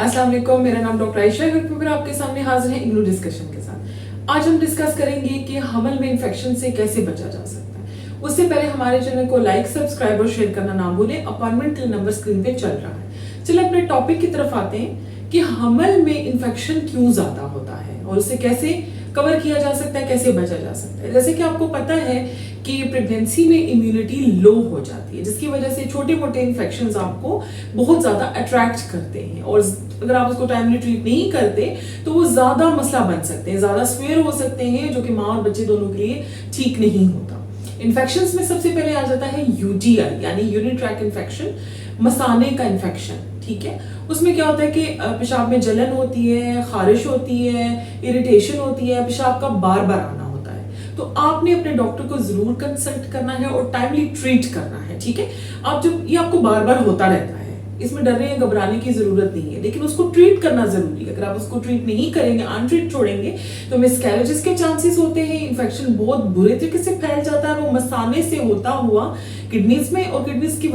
अस्सलाम वालेकुम, मेरा नाम डॉक्टर आयशा फिर आपके सामने हाजिर है इग्नू डिस्कशन के साथ। आज हम डिस्कस करेंगे कि हमल में इन्फेक्शन से कैसे बचा जा सकता है। उससे पहले हमारे चैनल को लाइक, सब्सक्राइब और शेयर करना ना भूलें। अपॉइंटमेंट नंबर स्क्रीन पे चल रहा है। चलिए अपने टॉपिक की तरफ आते हैं कि हमल में इन्फेक्शन क्यों ज्यादा होता है और उसे कैसे कवर किया जा सकता है, कैसे बचा जा सकता है। जैसे कि आपको पता है कि प्रेगनेंसी में इम्यूनिटी लो हो जाती है, जिसकी वजह से छोटे मोटे इन्फेक्शंस आपको बहुत ज्यादा अट्रैक्ट करते हैं और अगर आप उसको टाइमली ट्रीट नहीं करते तो वो ज्यादा मसला बन सकते हैं, ज्यादा स्वेयर हो सकते हैं, जो कि माँ और बच्चे दोनों के लिए ठीक नहीं होता। इन्फेक्शंस में सबसे पहले आ जाता है यूटीआई यानी यूरिन ट्रैक्ट इन्फेक्शन, मसाने का इन्फेक्शन। ठीक है, उसमें क्या होता है कि पेशाब में जलन होती है, खारिश होती है, इरिटेशन होती है, पेशाब का बार बार आना होता है। तो आपने अपने डॉक्टर को जरूर कंसल्ट करना है और टाइमली ट्रीट करना है। ठीक है, आप जब ये आपको बार बार होता रहता है, इसमें डरने या घबराने की जरूरत नहीं है, लेकिन उसको ट्रीट करना जरूरी है। अगर आप उसको ट्रीट नहीं करेंगे, अनट्रीट छोड़ेंगे, तो मिसकैरेजेस के चांसेस होते हैं। इन्फेक्शन बहुत बुरे तरीके से फैल जाता है, वो मसाने से होता हुआ किडनीज में और किडनीज की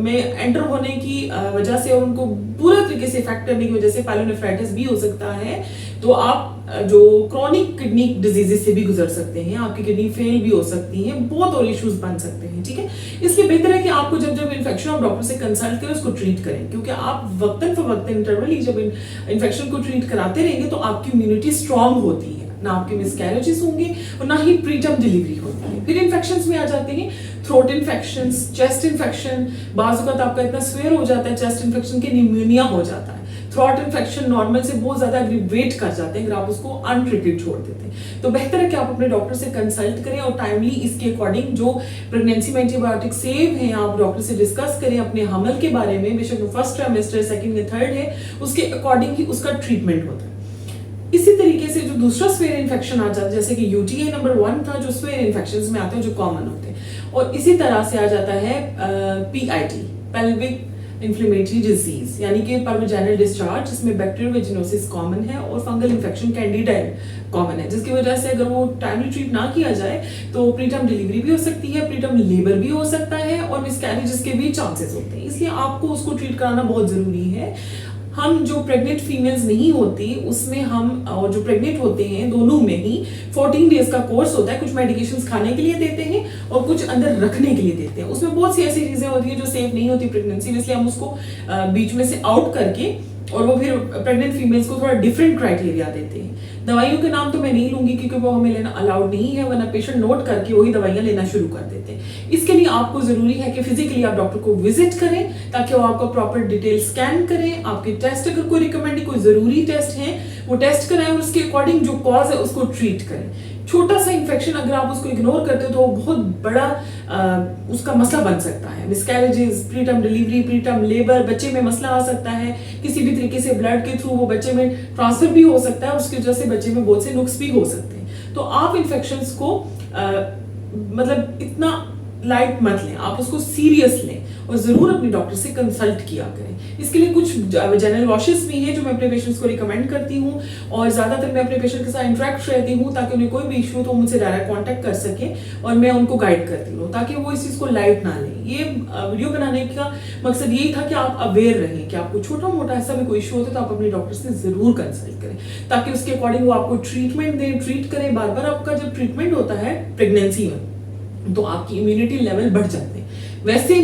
में एंटर होने की वजह से और उनको पूरे तरीके से इफेक्ट करने की वजह से पायलोनेफ्राइटिस भी हो सकता है। तो आप जो क्रॉनिक किडनी डिजीजेस से भी गुजर सकते हैं, आपकी किडनी फेल भी हो सकती है, बहुत और इश्यूज बन सकते हैं। ठीक है, इसलिए बेहतर है कि आपको जब जब इन्फेक्शन आप डॉक्टर से कंसल्ट करें, उसको ट्रीट करें, क्योंकि आप वक्तन फवक्तन इंटरवली जब इन्फेक्शन को ट्रीट कराते रहेंगे तो आपकी इम्यूनिटी स्ट्रांग होती है, ना आपके मिसकैरेजेस होंगे और ना ही प्रीटर्म डिलीवरी होती है। फिर इन्फेक्शंस में आ जाते हैं थ्रोट इन्फेक्शंस, चेस्ट इन्फेक्शन। बाज़ वक़्त आपका इतना स्वेयर हो जाता है चेस्ट इन्फेक्शन के निमोनिया हो जाता है। थ्रोट इन्फेक्शन नॉर्मल से बहुत ज्यादा एग्रीवेट कर जाते हैं अगर आप उसको अनट्रीटेड छोड़ देते हैं। तो बेहतर है कि आप अपने डॉक्टर से कंसल्ट करें और टाइमली इसके अकॉर्डिंग जो प्रेगनेंसी में एंटीबायोटिक सेव हैं आप डॉक्टर से डिस्कस करें अपने हमल के बारे में। बेशक वो फर्स्ट ट्राइमेस्टर, सेकंड या थर्ड है, उसके अकॉर्डिंग ही उसका ट्रीटमेंट होता है। इसी तरीके से जो दूसरा स्वेयर इन्फेक्शन आ जाता है, जैसे कि यूटीआई नंबर 1 था, जो स्वेयर इन्फेक्शंस में आते हैं, जो कॉमन होते हैं, और इसी तरह से आ जाता है पीआईटी, पेल्विक इन्फ्लेमेटरी डिजीज, यानी कि परवजाइनल डिस्चार्ज, जिसमें बैक्टीरियल वेजिनोसिस कॉमन है और फंगल इन्फेक्शन कैंडिडा कॉमन है, जिसकी वजह से अगर वो टाइमली ट्रीट ना किया जाए तो प्रीटर्म डिलीवरी भी हो सकती है, प्रीटर्म लेबर भी हो सकता है और मिसकैरेजेस के भी चांसेस होते हैं। इसलिए आपको उसको ट्रीट कराना बहुत जरूरी है। हम जो प्रेग्नेंट फीमेल्स नहीं होती उसमें हम और जो प्रेग्नेंट होते हैं दोनों में ही 14 डेज का कोर्स होता है। कुछ मेडिकेशंस खाने के लिए देते हैं और कुछ अंदर रखने के लिए देते हैं। उसमें बहुत सी ऐसी चीजें होती है जो सेफ नहीं होती प्रेगनेंसी में, इसलिए हम उसको बीच में से आउट करके और वो फिर प्रेग्नेंट फीमेल्स को थोड़ा डिफरेंट क्राइटेरिया देते हैं। दवाइयों के नाम तो मैं नहीं लूंगी क्योंकि वो हमें लेना अलाउड नहीं है, वरना पेशेंट नोट करके वही दवाइयां लेना शुरू कर देते हैं। इसके लिए आपको जरूरी है कि फिजिकली आप डॉक्टर को विजिट करें ताकि वो आपको प्रॉपर डिटेल स्कैन करें, आपके टेस्ट अगर कोई रिकमेंड कोई जरूरी टेस्ट है वो टेस्ट कराएं और उसके अकॉर्डिंग जो कॉज है उसको ट्रीट करें। छोटा सा इन्फेक्शन अगर आप उसको इग्नोर करते हो तो वो बहुत बड़ा उसका मसला बन सकता है। Miscarriages, preterm delivery, preterm labour, बच्चे में मसला आ सकता है, किसी भी तरीके से ब्लड के थ्रू वो बच्चे में ट्रांसफर भी हो सकता है और उसकी वजह से बच्चे में बहुत से नुक्स भी हो सकते हैं। तो आप इन्फेक्शंस को मतलब इतना लाइट मत लें, आप उसको सीरियस लें और जरूर अपने डॉक्टर से कंसल्ट किया करें। इसके लिए कुछ जनरल वॉशेस भी हैं जो मैं अपने पेशेंट्स को रिकमेंड करती हूँ और ज्यादातर मैं अपने पेशेंट के साथ इंटरेक्ट रहती हूँ ताकि उन्हें कोई भी इशू तो मुझसे डायरेक्ट कांटेक्ट कर सके और मैं उनको गाइड करती हूँ ताकि वो इस चीज को लाइट ना लें। ये वीडियो बनाने का मकसद यही था कि आप अवेयर रहें कि आपको छोटा मोटा ऐसा भी कोई इशू होता है तो आप अपने डॉक्टर से जरूर कंसल्ट करें ताकि उसके अकॉर्डिंग वो आपको ट्रीटमेंट दें, ट्रीट करें। बार बार आपका जब ट्रीटमेंट होता है प्रेगनेंसी में तो आपकी इम्यूनिटी लेवल बढ़ जाते हैं। वैसे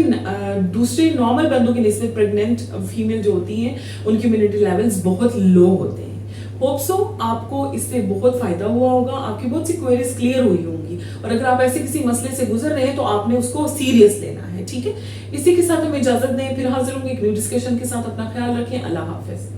दूसरे नॉर्मल बंदों की निस्बत प्रेग्नेंट फीमेल जो होती हैं उनकी इम्यूनिटी लेवल्स बहुत लो होते हैं। होप सो आपको इससे बहुत फायदा हुआ होगा, आपकी बहुत सी क्वेरीज क्लियर हुई होंगी और अगर आप ऐसे किसी मसले से गुजर रहे हैं तो आपने उसको सीरियस लेना है। ठीक है, इसी के साथ हमें इजाजत दें, फिर हाजिर होंगे एक न्यू डिस्कशन के साथ। अपना ख्याल रखें, अल्लाह हाफिज।